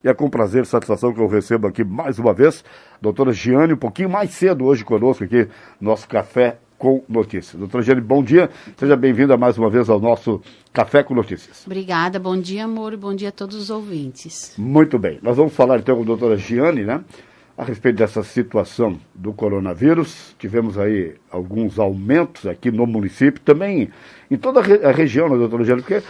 E é com prazer e satisfação que eu recebo aqui mais uma vez a doutora Giane, um pouquinho mais cedo hoje conosco aqui, nosso Café com Notícias. Doutora Giane, bom dia. Seja bem-vinda mais uma vez ao nosso Café com Notícias. Obrigada. Bom dia, amor. Bom dia a todos os ouvintes. Muito bem. Nós vamos falar então com a doutora Giane, né? A respeito dessa situação do coronavírus. Tivemos aí alguns aumentos aqui no município, também em toda a região, né, doutora Giane? Porque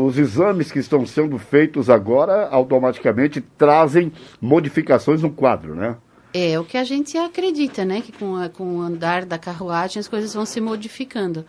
os exames que estão sendo feitos agora automaticamente trazem modificações no quadro, né? É o que a gente acredita, né? Que com o andar da carruagem as coisas vão se modificando.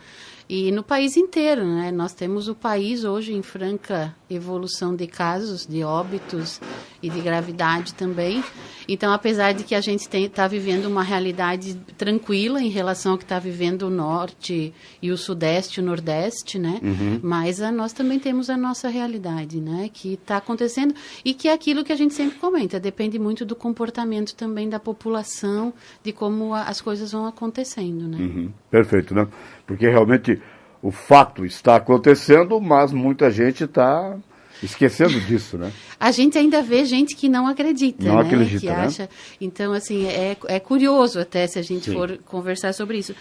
E no país inteiro, né? Nós temos o país hoje em franca evolução de casos, de óbitos e de gravidade também. Então, apesar de que a gente está vivendo uma realidade tranquila em relação ao que está vivendo o norte e o sudeste e o nordeste, né? Uhum. Mas nós também temos a nossa realidade, né? Que está acontecendo e que é aquilo que a gente sempre comenta. Depende muito do comportamento também da população, de como as coisas vão acontecendo, né? Uhum. Perfeito, né? Porque realmente o fato está acontecendo, mas muita gente está esquecendo disso, né? A gente ainda vê gente que não acredita, não né? acredita, que né? acha. Então, assim, é curioso até se a gente for conversar sobre isso.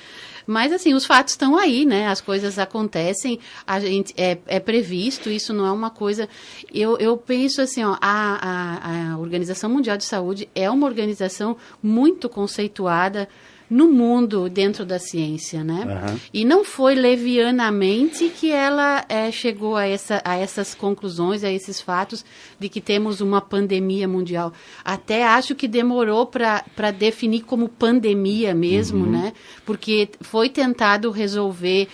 Mas, assim, os fatos estão aí, né? As coisas acontecem, a gente é previsto, isso não é uma coisa... Eu penso assim, ó, a Organização Mundial de Saúde é uma organização muito conceituada no mundo, dentro da ciência, né? Uhum. E não foi levianamente que ela chegou a essas conclusões, a esses fatos de que temos uma pandemia mundial. Até acho que demorou para definir como pandemia mesmo, né? Porque foi tentado resolver,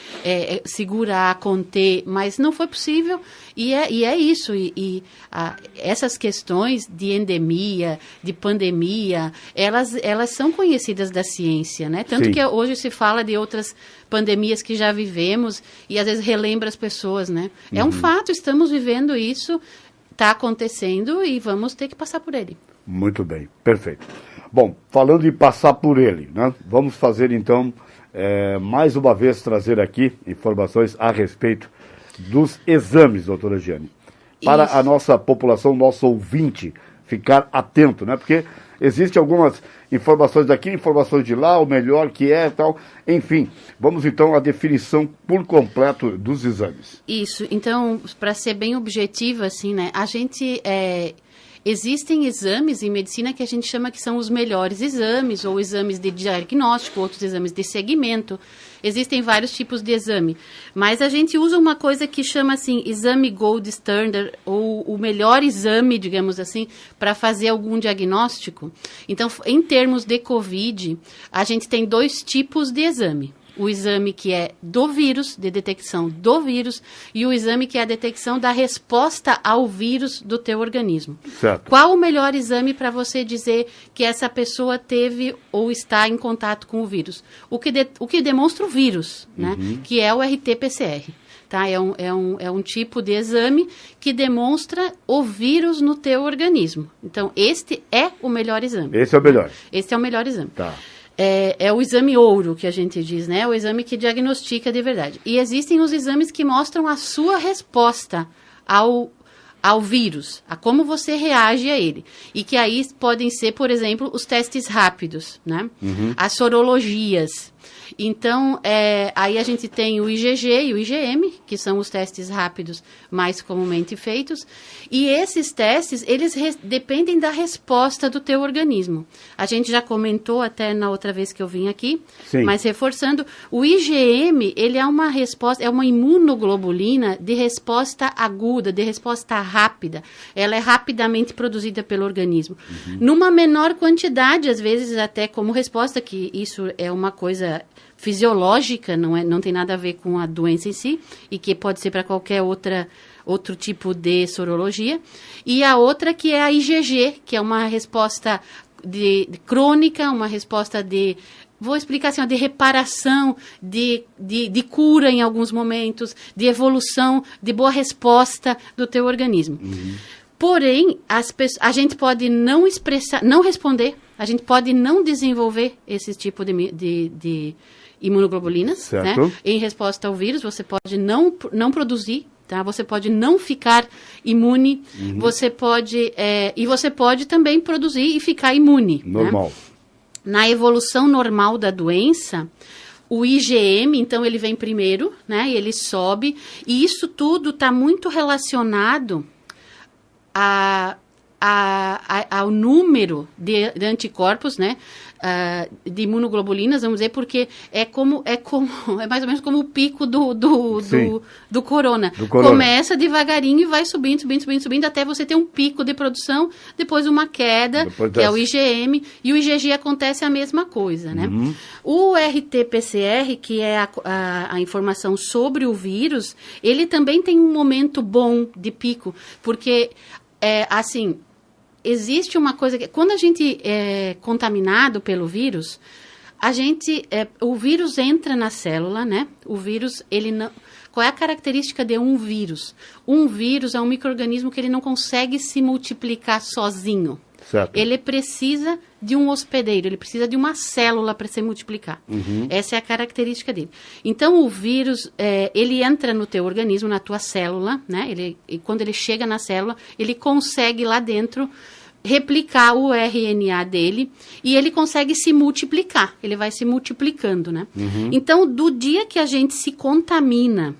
segurar, conter, mas não foi possível. E é isso. Essas questões de endemia, de pandemia, elas são conhecidas da ciência, né? Tanto Sim. que hoje se fala de outras pandemias que já vivemos e às vezes relembra as pessoas, né? É um fato, estamos vivendo isso, está acontecendo e vamos ter que passar por ele. Muito bem, perfeito. Bom, falando em passar por ele, né? Vamos fazer então, mais uma vez, trazer aqui informações a respeito dos exames, doutora Giane, para a nossa população, nosso ouvinte, ficar atento, né? Porque existem algumas informações daqui, informações de lá, o melhor que é e tal. Enfim, vamos então à definição por completo dos exames. Isso, então, para ser bem objetivo, assim, né? A gente... Existem exames em medicina que a gente chama que são os melhores exames, ou exames de diagnóstico, outros exames de segmento. Existem vários tipos de exame. Mas a gente usa uma coisa que chama assim, exame gold standard, ou o melhor exame, digamos assim, para fazer algum diagnóstico. Então, em termos de COVID, a gente tem 2 tipos de exame. O exame que é do vírus, de detecção do vírus, e o exame que é a detecção da resposta ao vírus do teu organismo. Certo. Qual o melhor exame para você dizer que essa pessoa teve ou está em contato com o vírus? O que demonstra o vírus, né? Que é o RT-PCR. Tá? É um tipo de exame que demonstra o vírus no teu organismo. Então, este é o melhor exame. Esse é o melhor. Este é o melhor exame. Tá. É o exame ouro que a gente diz, né? O exame que diagnostica de verdade. E existem os exames que mostram a sua resposta ao vírus, a como você reage a ele. E que aí podem ser, por exemplo, os testes rápidos, né? As sorologias. Então, aí a gente tem o IgG e o IgM, que são os testes rápidos mais comumente feitos, e esses testes, eles dependem da resposta do teu organismo. A gente já comentou até na outra vez que eu vim aqui, Sim. Mas reforçando, o IgM, ele é uma resposta, é uma imunoglobulina de resposta aguda, de resposta rápida. Ela é rapidamente produzida pelo organismo. Numa menor quantidade, às vezes até como resposta, que isso é uma coisa fisiológica, não tem nada a ver com a doença em si, e que pode ser para qualquer outro tipo de sorologia. E a outra que é a IgG, que é uma resposta crônica, uma resposta vou explicar assim, de reparação, de cura em alguns momentos, de evolução, de boa resposta do teu organismo. Porém, a gente pode não expressar, não responder, a gente pode não desenvolver esse tipo de imunoglobulinas, né? Em resposta ao vírus, você pode não produzir tá? Você pode não ficar imune, você pode e você pode também produzir e ficar imune. Normal. Né? Na evolução normal da doença, o IgM, então, ele vem primeiro, né? E ele sobe. E isso tudo está muito relacionado ao número de anticorpos, né? De imunoglobulinas, vamos dizer, porque é mais ou menos como o pico do corona. Começa devagarinho e vai subindo, até você ter um pico de produção, depois uma queda, que é o IgM, e o IgG acontece a mesma coisa, né? O RT-PCR, que é a informação sobre o vírus, ele também tem um momento bom de pico, porque, assim, existe uma coisa que, quando a gente é contaminado pelo vírus, o vírus entra na célula, né? O vírus, ele não... Qual é a característica de um vírus? Um vírus é um micro-organismo que ele não consegue se multiplicar sozinho. Certo. Ele precisa de um hospedeiro, ele precisa de uma célula para se multiplicar. Essa é a característica dele. Então, o vírus, ele entra no teu organismo, na tua célula, né? E quando ele chega na célula, ele consegue lá dentro replicar o RNA dele e ele consegue se multiplicar. Ele vai se multiplicando, né? Então, do dia que a gente se contamina,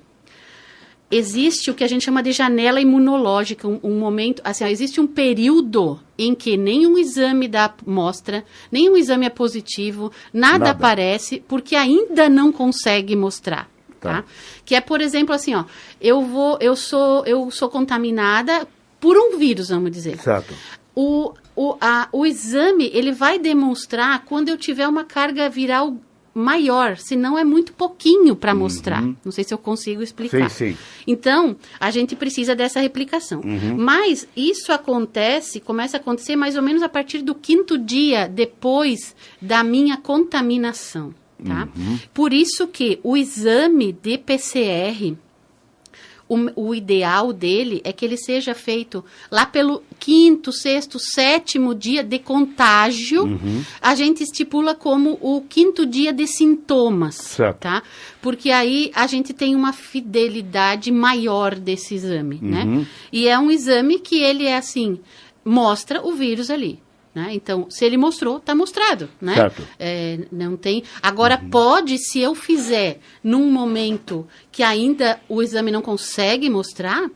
existe o que a gente chama de janela imunológica, um momento, assim, existe um período em que nenhum exame dá mostra, nenhum exame é positivo, nada aparece, porque ainda não consegue mostrar, tá? Que é, por exemplo, assim, ó, eu sou contaminada por um vírus, vamos dizer. Certo. O exame, ele vai demonstrar quando eu tiver uma carga viral maior, senão é muito pouquinho para mostrar. Não sei se eu consigo explicar. Sim. Então, a gente precisa dessa replicação. Mas isso começa a acontecer mais ou menos a partir do 5º dia depois da minha contaminação, tá? Por isso que o exame de PCR, o ideal dele é que ele seja feito lá pelo 5º, 6º, 7º dia de contágio. A gente estipula como o 5º dia de sintomas, certo, tá? Porque aí a gente tem uma fidelidade maior desse exame, né? E é um exame que ele é assim, mostra o vírus ali. Né? Então, se ele mostrou, está mostrado, né? Certo. Não tem... Agora, pode, se eu fizer num momento que ainda o exame não consegue mostrar,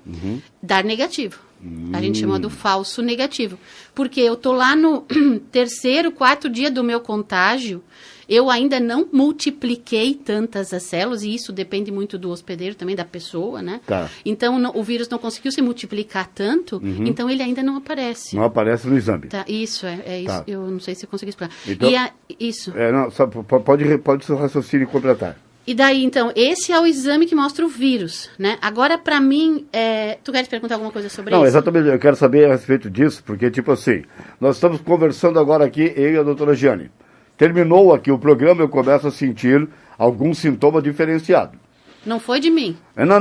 dar negativo. A gente chama do falso negativo. Porque eu estou lá no 3º, 4º dia do meu contágio, eu ainda não multipliquei tantas as células, e isso depende muito do hospedeiro também, da pessoa, né? Tá. Então, o vírus não conseguiu se multiplicar tanto, então ele ainda não aparece. Não aparece no exame. Tá, isso, isso. Tá. Eu não sei se eu consegui explicar. Então, isso. Não, só pode seu raciocínio completar. E daí, então, esse é o exame que mostra o vírus, né? Agora, para mim, tu quer perguntar alguma coisa sobre isso? Não, exatamente, eu quero saber a respeito disso, porque, tipo assim, nós estamos conversando agora aqui, eu e a doutora Giane. Terminou aqui o programa, eu começo a sentir algum sintoma diferenciado. Não foi de mim. Não.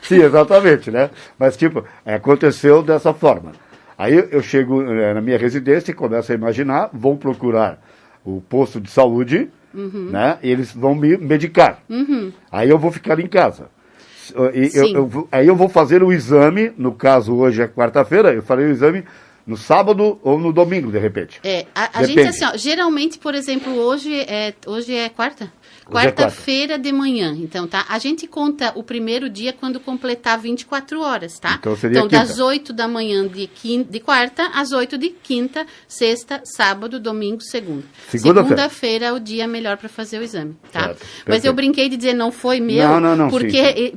Sim, exatamente, né? Mas, tipo, aconteceu dessa forma. Aí eu chego na minha residência e começo a imaginar, vou procurar o posto de saúde, né? E eles vão me medicar. Aí eu vou ficar em casa. Aí eu vou fazer o exame, no caso hoje é quarta-feira, eu farei o exame no sábado ou no domingo, de repente. A gente, assim, ó, geralmente, por exemplo, hoje é quarta? Quarta-feira de manhã, então, tá? A gente conta o primeiro dia quando completar 24 horas, tá? Então, seria das 8 da manhã de quarta às 8 de quinta, sexta, sábado, domingo, segunda. Segunda-feira é o dia melhor para fazer o exame, tá? Certo. Mas eu brinquei de dizer não foi meu, não,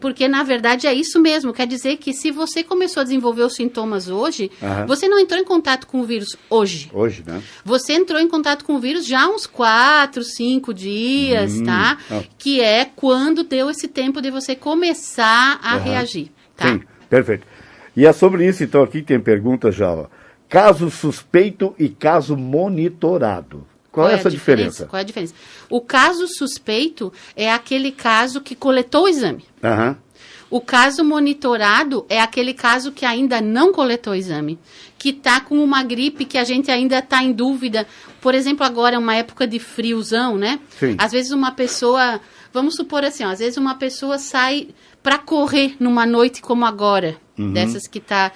porque na verdade é isso mesmo. Quer dizer que se você começou a desenvolver os sintomas hoje, você não entrou em contato com o vírus hoje. Hoje, né? Você entrou em contato com o vírus já há uns 4, 5 dias, tá? Que é quando deu esse tempo de você começar a reagir, tá? Sim, perfeito. E é sobre isso, então, aqui tem pergunta já, ó. Caso suspeito e caso monitorado. Qual é essa diferença? Qual é a diferença? O caso suspeito é aquele caso que coletou o exame. O caso monitorado é aquele caso que ainda não coletou exame, que está com uma gripe que a gente ainda está em dúvida. Por exemplo, agora é uma época de friozão, né? Sim. Às vezes uma pessoa, vamos supor assim, ó, às vezes uma pessoa sai para correr numa noite como agora, dessas que tá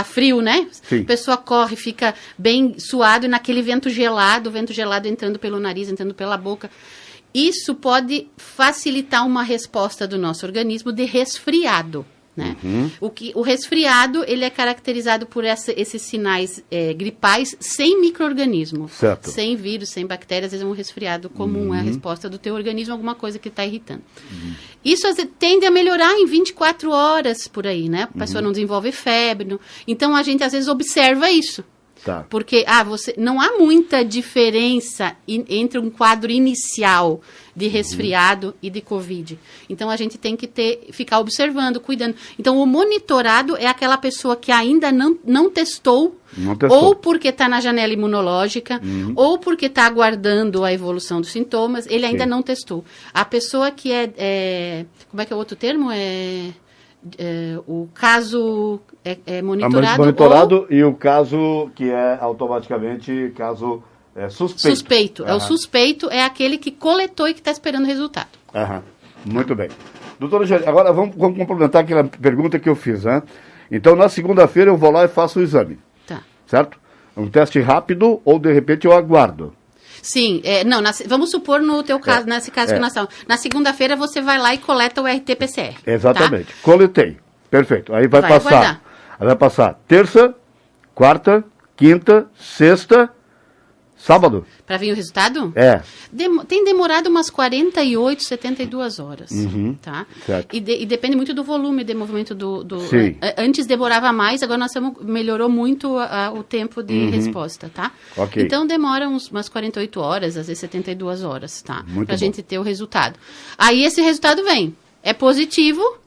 frio, né? Sim. A pessoa corre, fica bem suado e naquele vento gelado entrando pelo nariz, entrando pela boca. Isso pode facilitar uma resposta do nosso organismo de resfriado, né? O resfriado, ele é caracterizado por esses sinais gripais sem micro-organismo, Certo. sem vírus, sem bactérias. Às vezes é um resfriado comum, é a resposta do teu organismo a alguma coisa que está irritando. Isso tende a melhorar em 24 horas por aí, né? A pessoa não desenvolve febre. Então, a gente às vezes observa isso. Tá. Porque não há muita diferença entre um quadro inicial de resfriado e de Covid. Então, a gente tem que ficar observando, cuidando. Então, o monitorado é aquela pessoa que ainda não testou, ou porque está na janela imunológica, ou porque está aguardando a evolução dos sintomas, ele ainda não testou. A pessoa que como é que é o outro termo? O caso monitorado e o caso que é automaticamente caso suspeito. Suspeito. O suspeito é aquele que coletou e que está esperando o resultado. Muito bem. Doutora Jane, agora vamos complementar aquela pergunta que eu fiz, né? Então, na segunda-feira eu vou lá e faço o exame. Tá. Certo? Um teste rápido ou, de repente, eu aguardo? Sim, vamos supor no teu caso, nesse caso que nós estamos. Na segunda-feira você vai lá e coleta o RT-PCR. Exatamente. Tá? Coletei. Perfeito. Aí vai passar. Aguardar. Aí vai passar terça, quarta, quinta, sexta, sábado. Para vir o resultado? Tem demorado umas 48, 72 horas. Tá? Certo. E depende muito do volume de movimento Sim. Antes demorava mais, agora melhorou muito o tempo de resposta, tá? Ok. Então demora umas 48 horas, às vezes 72 horas, tá? Muito pra bom. gente ter o resultado. Aí esse resultado vem. É positivo.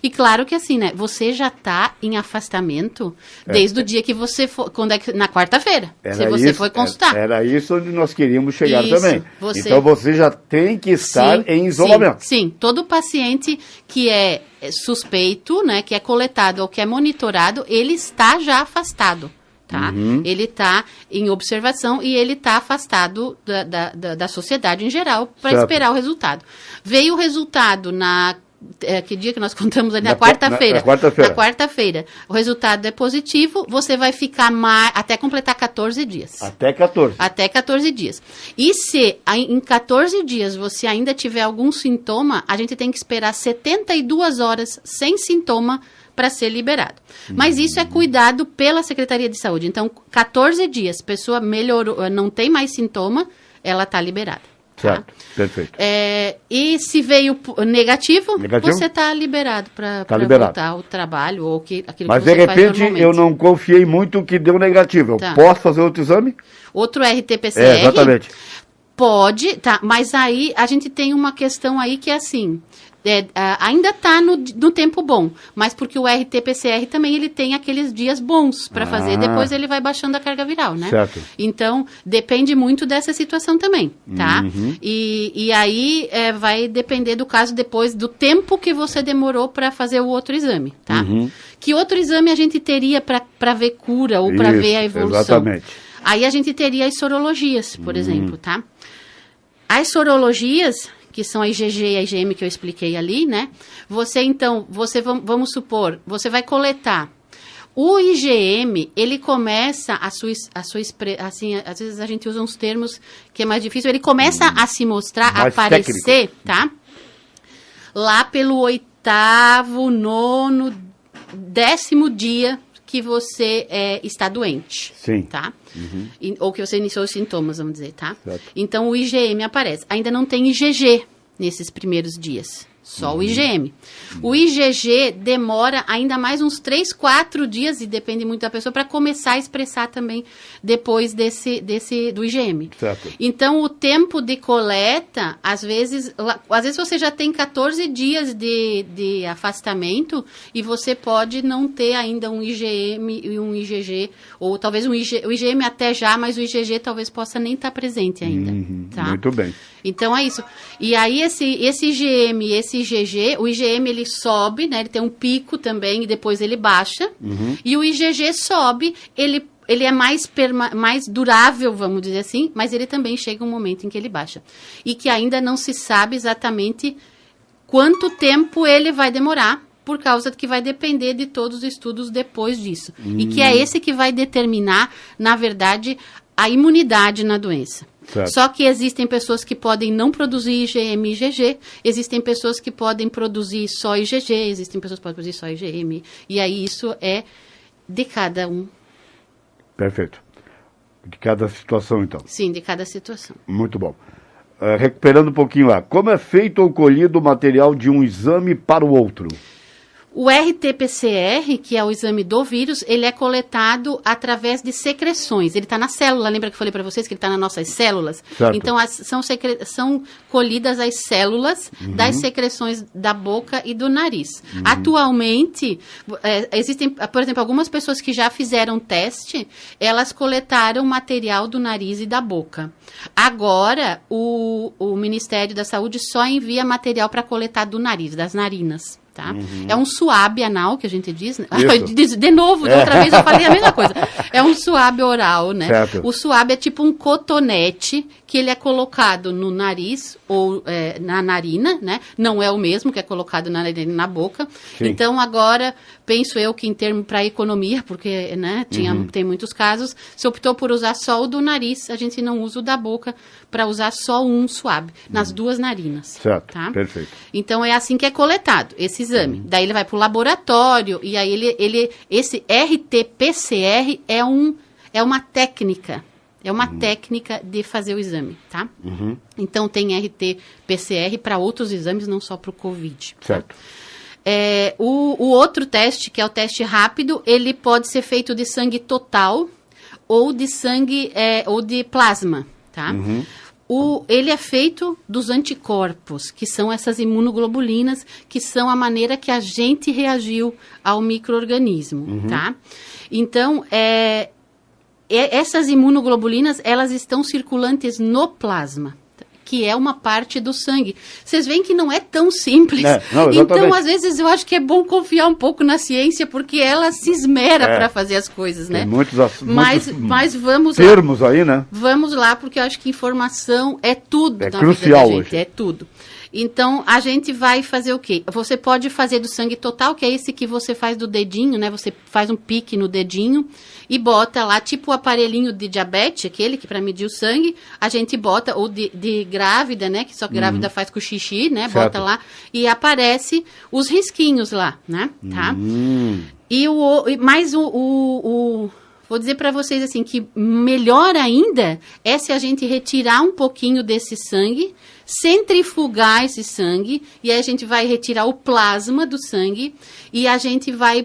E claro que assim, né? Você já está em afastamento desde o dia que você for, na quarta-feira, se você foi consultar. Era isso onde nós queríamos chegar Isso, também. Então você já tem que estar em isolamento. Sim, todo paciente que é suspeito, né, que é coletado ou que é monitorado, ele está já afastado. Tá? Ele está em observação e ele está afastado da sociedade em geral para esperar o resultado. Veio o resultado que dia que nós contamos ali? Na quarta-feira. Na quarta-feira. O resultado é positivo, você vai ficar até completar 14 dias. Até 14? Até 14 dias. E se em 14 dias você ainda tiver algum sintoma, a gente tem que esperar 72 horas sem sintoma para ser liberado. Mas isso é cuidado pela Secretaria de Saúde. Então, 14 dias, pessoa melhorou, não tem mais sintoma, ela está liberada. Certo, tá? Perfeito. E se veio negativo? Você está liberado para voltar ao trabalho ou aquilo que você faz normalmente. Mas, de repente, eu não confiei muito que deu negativo. Eu posso fazer outro exame? Outro RT-PCR? Exatamente. Pode, tá. Mas aí a gente tem uma questão aí que é assim... ainda está no tempo bom, mas porque o RT-PCR também ele tem aqueles dias bons para fazer, depois ele vai baixando a carga viral, né? Certo. Então, depende muito dessa situação também, tá? E aí vai depender do caso depois do tempo que você demorou para fazer o outro exame, tá? Que outro exame a gente teria para ver cura ou para ver a evolução? Exatamente. Aí a gente teria as sorologias, por exemplo, tá? As sorologias, que são a IgG e a IgM que eu expliquei ali, né? Vamos supor, você vai coletar. O IgM, ele começa assim, às vezes a gente usa uns termos que é mais difícil, ele começa a se mostrar, a aparecer, técnico. Tá? Lá pelo 8º, 9º, 10º dia que você está doente. Sim. Tá? Ou que você iniciou os sintomas, vamos dizer, tá? Certo. Então, o IgM aparece. Ainda não tem IgG nesses primeiros dias. Só o IgM. O IgG demora ainda mais uns 3, 4 dias, e depende muito da pessoa, para começar a expressar também depois do IgM. Certo. Então, o tempo de coleta, às vezes você já tem 14 dias de afastamento e você pode não ter ainda um IgM e um IgG, ou talvez o IgM até já, mas o IgG talvez possa nem estar presente ainda. Tá? Muito bem. Então, é isso. E aí, esse IgM e esse IgG, o IgM ele sobe, né? Ele tem um pico também e depois ele baixa. E o IgG sobe, ele é mais durável, vamos dizer assim, mas ele também chega um momento em que ele baixa. E que ainda não se sabe exatamente quanto tempo ele vai demorar, por causa que vai depender de todos os estudos depois disso. E que é esse que vai determinar, na verdade, a imunidade na doença. Certo. Só que existem pessoas que podem não produzir IgM e IgG, existem pessoas que podem produzir só IgG, existem pessoas que podem produzir só IgM. E aí isso é de cada um. Perfeito. De cada situação, então. Sim, de cada situação. Muito bom. Recuperando um pouquinho lá. Como é feito ou colhido o material de um exame para o outro? O RT-PCR, que é o exame do vírus, ele é coletado através de secreções. Ele está na célula, lembra que eu falei para vocês que ele está nas nossas células? Certo. Então, são colhidas as células das secreções da boca e do nariz. Atualmente, existem, por exemplo, algumas pessoas que já fizeram teste, elas coletaram material do nariz e da boca. Agora, o Ministério da Saúde só envia material para coletar do nariz, das narinas. Tá? É um suave anal, que a gente diz, né? De novo, de outra vez eu falei a mesma coisa. É um suave oral, né? Certo. O suave é tipo um cotonete que ele é colocado no nariz ou na narina, né? Não é o mesmo que é colocado na narina e na boca. Sim. Então, agora, penso eu que em termos para economia, porque né, tem muitos casos, se optou por usar só o do nariz, a gente não usa o da boca para usar só um suave, nas duas narinas. Certo, tá? perfeito. Então, é assim que é coletado esse exame. Daí ele vai para o laboratório e aí esse RT-PCR é uma técnica. É uma técnica de fazer o exame, tá? Então, tem RT-PCR para outros exames, não só para o Covid. Certo. Tá? O outro teste, que é o teste rápido, ele pode ser feito de sangue total ou de sangue ou de plasma, tá? Ele é feito dos anticorpos, que são essas imunoglobulinas, que são a maneira que a gente reagiu ao micro-organismo, tá? Então, essas imunoglobulinas, elas estão circulantes no plasma, que é uma parte do sangue. Vocês veem que não é tão simples. Então, às vezes, eu acho que é bom confiar um pouco na ciência, porque ela se esmera para fazer as coisas, né? Tem muitos mas vamos termos lá. Aí, né? Vamos lá, porque eu acho que informação é tudo é na crucial vida da gente, hoje. é tudo. Então, a gente vai fazer o quê? Você pode fazer do sangue total, que é esse que você faz do dedinho, né? Você faz um pique no dedinho e bota lá, tipo o aparelhinho de diabetes, aquele que para medir o sangue, a gente bota, ou de grávida, né? Que só grávida faz com xixi, né? Certo. Bota lá e aparece os risquinhos lá, né? Tá? Vou dizer para vocês assim, que melhor ainda é se a gente retirar um pouquinho desse sangue, centrifugar esse sangue, e aí a gente vai retirar o plasma do sangue, e a gente vai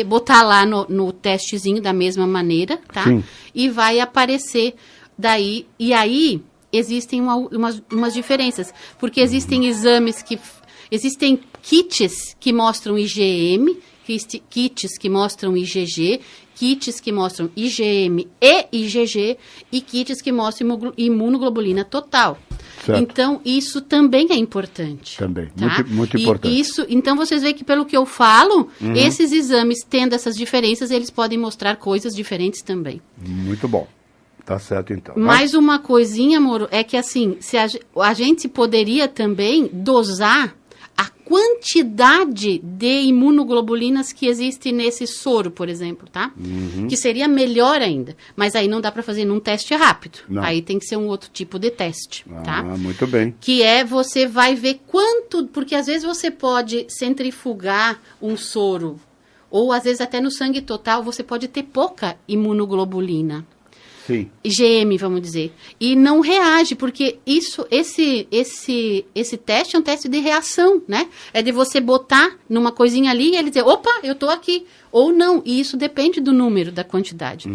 botar lá no testezinho da mesma maneira, tá? Sim. E vai aparecer daí, e aí existem umas diferenças, porque existem existem kits que mostram IgM, kits que mostram IgG, kits que mostram IgM e IgG e kits que mostram imunoglobulina total. Certo. Então, isso também é importante. Também, tá? muito importante. Então, vocês veem que, pelo que eu falo, esses exames, tendo essas diferenças, eles podem mostrar coisas diferentes também. Muito bom. Tá certo, então. Mais uma coisinha, Moro, é que, assim, se a gente poderia também dosar a quantidade de imunoglobulinas que existe nesse soro, por exemplo, tá? Que seria melhor ainda. Mas aí não dá para fazer num teste rápido. Não. Aí tem que ser um outro tipo de teste, tá? Muito bem. Que você vai ver quanto... Porque às vezes você pode centrifugar um soro, ou às vezes até no sangue total, você pode ter pouca imunoglobulina. Sim. IgM, vamos dizer, e não reage, porque esse teste é um teste de reação, né? É de você botar numa coisinha ali e ele dizer, opa, eu tô aqui, ou não, e isso depende do número, da quantidade.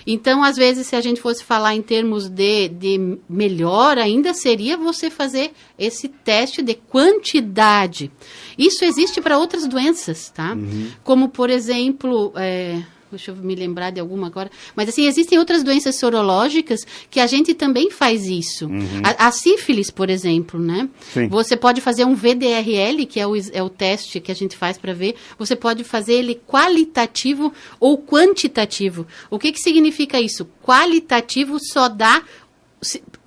Então, às vezes, se a gente fosse falar em termos de melhor ainda, seria você fazer esse teste de quantidade. Isso existe para outras doenças, tá? Como, por exemplo, deixa eu me lembrar de alguma agora. Mas, assim, existem outras doenças sorológicas que a gente também faz isso. A sífilis, por exemplo, né? Sim. Você pode fazer um VDRL, que é o teste que a gente faz para ver. Você pode fazer ele qualitativo ou quantitativo. O que significa isso? Qualitativo só dá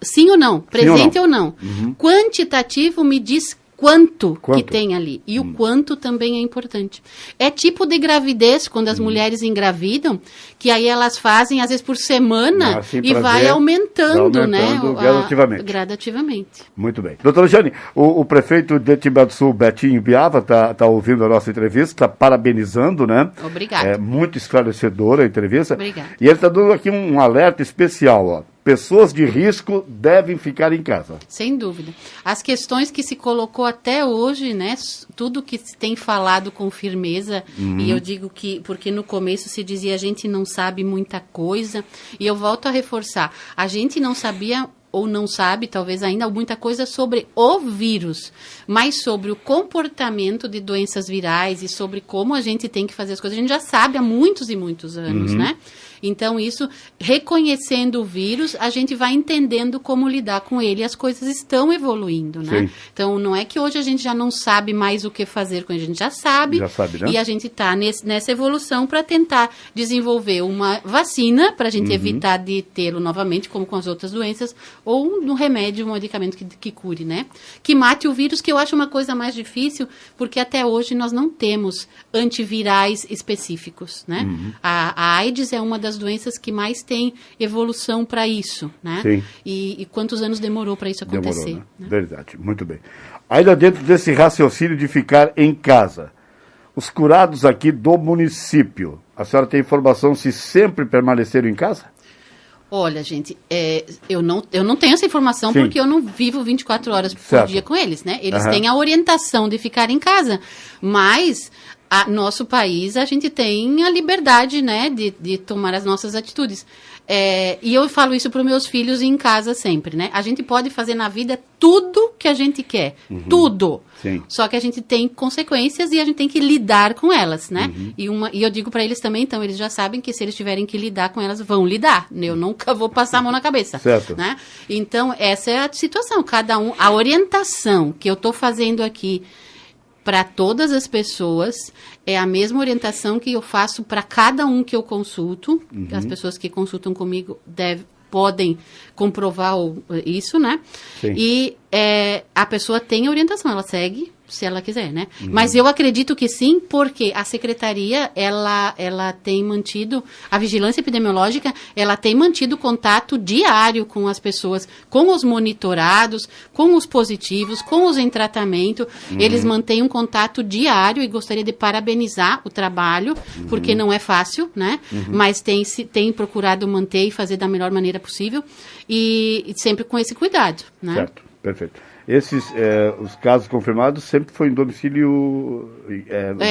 sim ou não, presente ou não. Quantitativo me diz quanto que tem ali. E o quanto também é importante. É tipo de gravidez, quando as mulheres engravidam, que aí elas fazem, às vezes, por semana, assim, e vai aumentando, né? Gradativamente. Gradativamente. Muito bem. Doutora Jane, o prefeito de Timbé do Sul, Betinho Biava, está ouvindo a nossa entrevista, está parabenizando, né? Obrigada. É muito esclarecedora a entrevista. Obrigada. E ele está dando aqui um alerta especial, ó. Pessoas de risco devem ficar em casa. Sem dúvida. As questões que se colocou até hoje, né, tudo que se tem falado com firmeza, e eu digo que, porque no começo se dizia a gente não sabe muita coisa, e eu volto a reforçar, a gente não sabia ou não sabe, talvez ainda, muita coisa sobre o vírus, mas sobre o comportamento de doenças virais e sobre como a gente tem que fazer as coisas, a gente já sabe há muitos e muitos anos, né? Então, isso, reconhecendo o vírus, a gente vai entendendo como lidar com ele e as coisas estão evoluindo, né? Sim. Então, não é que hoje a gente já não sabe mais o que fazer com ele, a gente já sabe, né? E a gente está nessa evolução para tentar desenvolver uma vacina para a gente evitar de tê-lo novamente, como com as outras doenças, ou um remédio, um medicamento que cure, né? Que mate o vírus, que eu acho uma coisa mais difícil, porque até hoje nós não temos antivirais específicos, né? A AIDS é uma das doenças que mais tem evolução para isso, né? Sim. E quantos anos demorou para isso acontecer? Demorou, né? Verdade, muito bem. Ainda dentro desse raciocínio de ficar em casa, os curados aqui do município, a senhora tem informação se sempre permaneceram em casa? Olha, gente, eu não tenho essa informação. Sim. Porque eu não vivo 24 horas por dia com eles, né? Eles têm a orientação de ficar em casa, mas nosso país, a gente tem a liberdade, né, de tomar as nossas atitudes. E eu falo isso para os meus filhos em casa sempre, né? A gente pode fazer na vida tudo que a gente quer, tudo. Sim. Só que a gente tem consequências e a gente tem que lidar com elas, né? E eu digo para eles também, então, eles já sabem que se eles tiverem que lidar com elas, vão lidar. Eu nunca vou passar a mão na cabeça. Certo. Né? Então, essa é a situação. Cada um, a orientação que eu estou fazendo aqui para todas as pessoas é a mesma orientação que eu faço para cada um que eu consulto. As pessoas que consultam comigo podem comprovar isso, né? Sim. E a pessoa tem a orientação, ela segue se ela quiser, né? Mas eu acredito que sim, porque a secretaria, ela tem mantido, a vigilância epidemiológica, ela tem mantido contato diário com as pessoas, com os monitorados, com os positivos, com os em tratamento. Eles mantêm um contato diário e gostaria de parabenizar o trabalho, porque não é fácil, né? Mas tem procurado manter e fazer da melhor maneira possível e sempre com esse cuidado, né? Certo, perfeito. Os casos confirmados sempre foi em domicílio...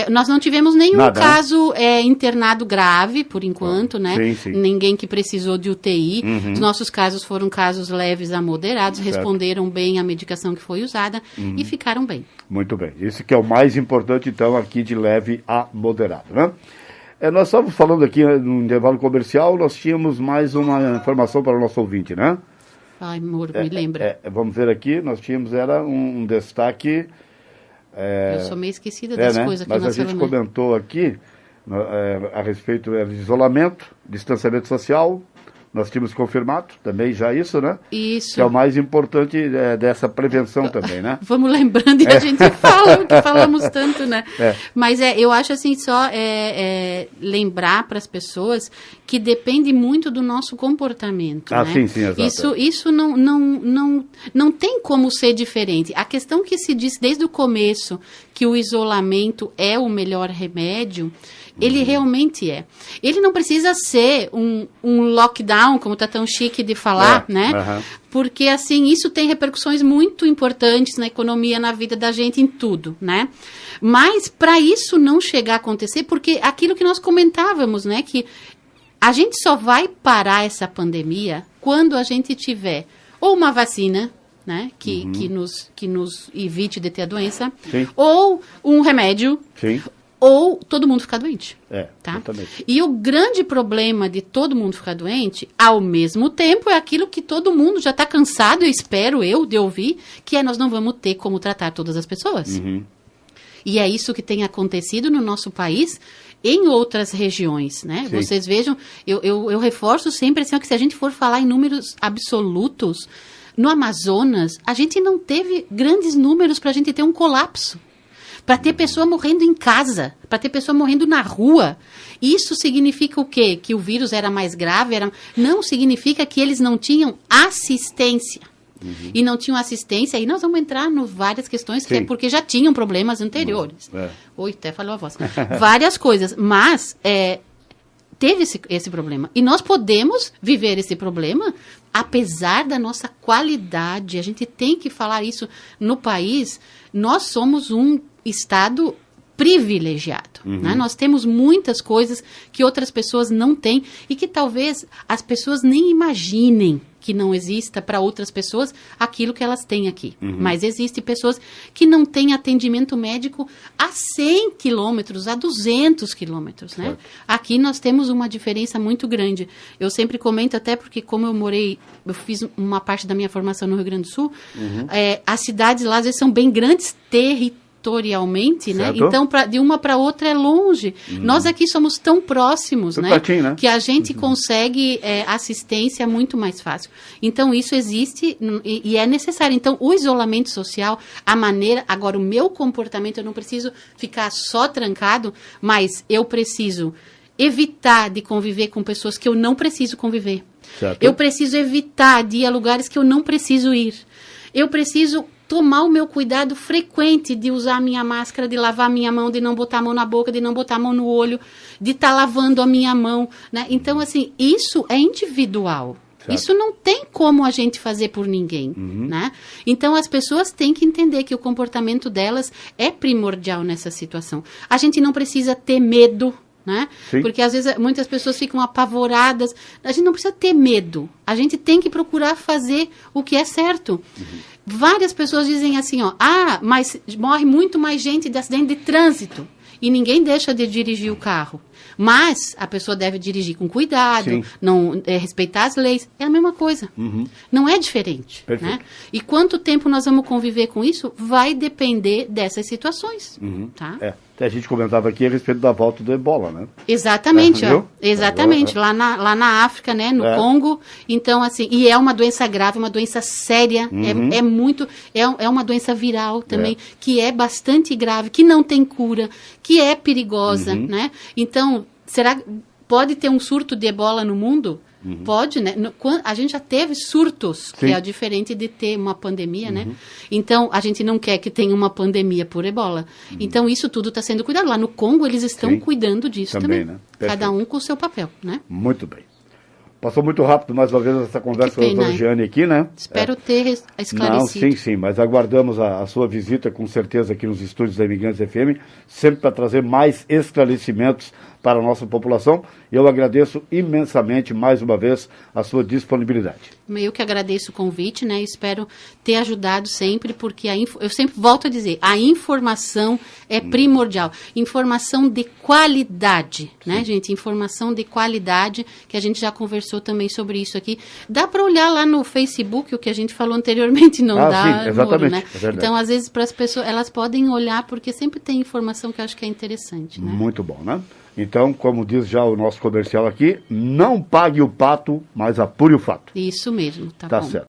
nós não tivemos nenhum nada, caso internado grave, por enquanto, né? Sim, sim. Ninguém que precisou de UTI. Os nossos casos foram casos leves a moderados, certo. Responderam bem à medicação que foi usada e ficaram bem. Muito bem. Esse que é o mais importante, então, aqui de leve a moderado, né? Nós estávamos falando aqui no intervalo comercial, nós tínhamos mais uma informação para o nosso ouvinte, né? Ai, amor, me lembra. Vamos ver aqui, nós tínhamos um destaque... Eu sou meio esquecida das coisas que nós falamos. Mas a gente comentou aqui a respeito de isolamento, distanciamento social, nós tínhamos confirmado também já isso, né? Isso. Que é o mais importante dessa prevenção também, né? Vamos lembrando e a gente fala o que falamos tanto, né? Mas eu acho assim, só lembrar para as pessoas que depende muito do nosso comportamento, né? Sim, exato. Isso não tem como ser diferente. A questão que se diz desde o começo que o isolamento é o melhor remédio, ele realmente é. Ele não precisa ser um lockdown, como está tão chique de falar, né? Porque, assim, isso tem repercussões muito importantes na economia, na vida da gente, em tudo, né? Mas, para isso não chegar a acontecer, porque aquilo que nós comentávamos, né? Que a gente só vai parar essa pandemia quando a gente tiver ou uma vacina, né? Que nos evite de ter a doença, Sim. ou um remédio, Sim. ou todo mundo ficar doente. Tá? Exatamente. E o grande problema de todo mundo ficar doente, ao mesmo tempo, é aquilo que todo mundo já está cansado, eu espero de ouvir, que é nós não vamos ter como tratar todas as pessoas. E é isso que tem acontecido no nosso país, em outras regiões, né? Sim. Vocês vejam, eu reforço sempre assim, que se a gente for falar em números absolutos, no Amazonas, a gente não teve grandes números para a gente ter um colapso. Para ter pessoa morrendo em casa, para ter pessoa morrendo na rua. Isso significa o quê? Que o vírus era mais grave? Não significa que eles não tinham assistência. E não tinham assistência, aí nós vamos entrar em várias questões, que é porque já tinham problemas anteriores. Oi, até falou a voz. Várias coisas, mas teve esse problema. E nós podemos viver esse problema, apesar da nossa qualidade. A gente tem que falar isso no país. Nós somos um estado privilegiado, né? Nós temos muitas coisas que outras pessoas não têm e que talvez as pessoas nem imaginem que não exista para outras pessoas aquilo que elas têm aqui. Mas existem pessoas que não têm atendimento médico a 100 quilômetros, a 200 quilômetros, né? Aqui nós temos uma diferença muito grande. Eu sempre comento, até porque como eu fiz uma parte da minha formação no Rio Grande do Sul, as cidades lá às vezes são bem grandes territorialmente, né? Então, de uma para outra é longe. Nós aqui somos tão próximos, né? Pertinho, né? Que a gente consegue assistência muito mais fácil. Então, isso existe e é necessário. Então, o isolamento social, a maneira... Agora, o meu comportamento, eu não preciso ficar só trancado, mas eu preciso evitar de conviver com pessoas que eu não preciso conviver. Certo. Eu preciso evitar de ir a lugares que eu não preciso ir. Eu preciso tomar o meu cuidado frequente de usar a minha máscara, de lavar a minha mão, de não botar a mão na boca, de não botar a mão no olho, de estar lavando a minha mão, né? Então, assim, isso é individual. Certo. Isso não tem como a gente fazer por ninguém, né? Então, as pessoas têm que entender que o comportamento delas é primordial nessa situação. A gente não precisa ter medo, né? Porque às vezes muitas pessoas ficam apavoradas. A gente não precisa ter medo. A gente tem que procurar fazer o que é certo. Várias pessoas dizem assim, mas morre muito mais gente de acidente de trânsito e ninguém deixa de dirigir o carro. Mas a pessoa deve dirigir com cuidado, não respeitar as leis. É a mesma coisa. Não é diferente. Né? E quanto tempo nós vamos conviver com isso vai depender dessas situações. Tá? A gente comentava aqui a respeito da volta do Ebola, né? Exatamente, exatamente. Lá na África, né, no Congo. Então, assim, e é uma doença grave, uma doença séria, é uma doença viral também, que é bastante grave, que não tem cura, que é perigosa, né? Então, pode ter um surto de Ebola no mundo? Pode, né? A gente já teve surtos, que é diferente de ter uma pandemia, né? Então, a gente não quer que tenha uma pandemia por Ebola. Então, isso tudo está sendo cuidado. Lá no Congo, eles estão cuidando disso também. Né? Cada um com o seu papel, né? Muito bem. Passou muito rápido, mais uma vez, essa conversa com a doutora Jeane aqui, né? Espero ter esclarecido. Não, sim, mas aguardamos a sua visita, com certeza, aqui nos estúdios da Imigrantes FM, sempre para trazer mais esclarecimentos para a nossa população. E eu agradeço imensamente, mais uma vez, a sua disponibilidade. Eu que agradeço o convite, né? Espero ter ajudado sempre, porque eu sempre volto a dizer, a informação é primordial. Informação de qualidade, né, gente? Informação de qualidade, que a gente já conversou também sobre isso aqui. Dá para olhar lá no Facebook, o que a gente falou anteriormente, não dá, sim, exatamente, né? Então, às vezes, para as pessoas, elas podem olhar, porque sempre tem informação que eu acho que é interessante, né? Muito bom, né? Então, como diz já o nosso comercial aqui, não pague o pato, mas apure o fato. Isso mesmo, tá bom. Tá certo.